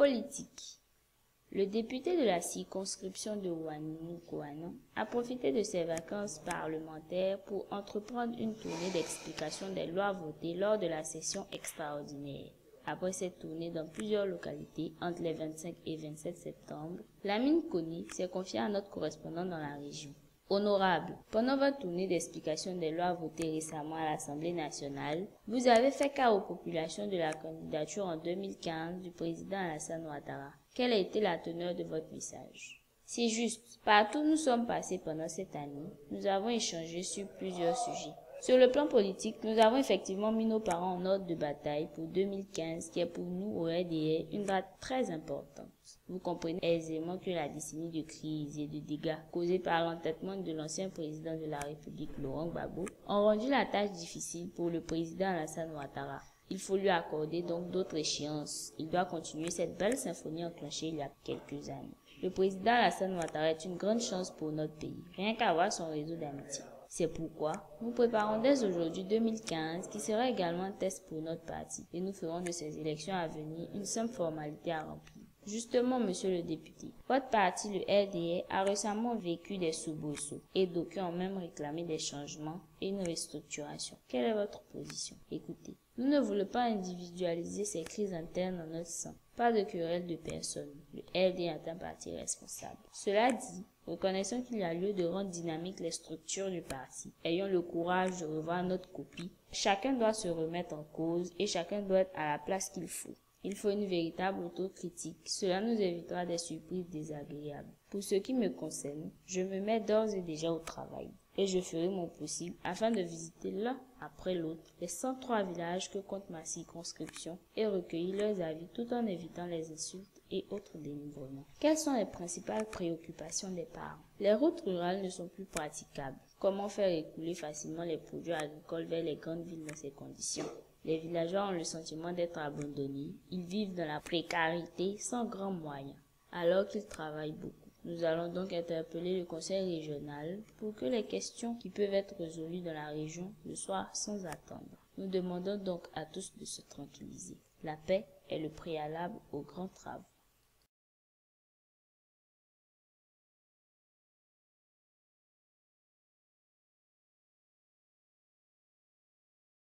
Politique. Le député de la circonscription de Ouanoukoana a profité de ses vacances parlementaires pour entreprendre une tournée d'explication des lois votées lors de la session extraordinaire. Après cette tournée dans plusieurs localités entre les 25 et 27 septembre, Lamine Koni s'est confié à notre correspondant dans la région. Honorable, pendant votre tournée d'explication des lois votées récemment à l'Assemblée nationale, vous avez fait cas aux populations de la candidature en 2015 du président Alassane Ouattara. Quelle a été la teneur de votre message? C'est juste. Partout où nous sommes passés pendant cette année, nous avons échangé sur plusieurs sujets. Sur le plan politique, nous avons effectivement mis nos parents en ordre de bataille pour 2015, qui est pour nous au RDR une date très importante. Vous comprenez aisément que la décennie de crise et de dégâts causés par l'entêtement de l'ancien président de la République, Laurent Gbagbo, ont rendu la tâche difficile pour le président Alassane Ouattara. Il faut lui accorder donc d'autres échéances. Il doit continuer cette belle symphonie enclenchée il y a quelques années. Le président Alassane Ouattara est une grande chance pour notre pays, rien qu'à voir son réseau d'amitié. C'est pourquoi nous préparons dès aujourd'hui 2015, qui sera également un test pour notre parti, et nous ferons de ces élections à venir une simple formalité à remplir. Justement, monsieur le député, votre parti, le RDR, a récemment vécu des soubresauts, et d'aucuns ont même réclamé des changements et une restructuration. Quelle est votre position? Écoutez, nous ne voulons pas individualiser ces crises internes dans notre sein. Pas de querelle de personne. Le RDR est un parti responsable. Cela dit, reconnaissons qu'il y a lieu de rendre dynamiques les structures du parti. Ayons le courage de revoir notre copie. Chacun doit se remettre en cause et chacun doit être à la place qu'il faut. Il faut une véritable autocritique. Cela nous évitera des surprises désagréables. Pour ce qui me concerne, je me mets d'ores et déjà au travail. Et je ferai mon possible afin de visiter l'un après l'autre les 103 villages que compte ma circonscription et recueillir leurs avis tout en évitant les insultes et autres dénigrements. Quelles sont les principales préoccupations des parents? Les routes rurales ne sont plus praticables. Comment faire écouler facilement les produits agricoles vers les grandes villes dans ces conditions? Les villageois ont le sentiment d'être abandonnés. Ils vivent dans la précarité sans grands moyens, alors qu'ils travaillent beaucoup. Nous allons donc interpeller le conseil régional pour que les questions qui peuvent être résolues dans la région le soient sans attendre. Nous demandons donc à tous de se tranquilliser. La paix est le préalable aux grands travaux.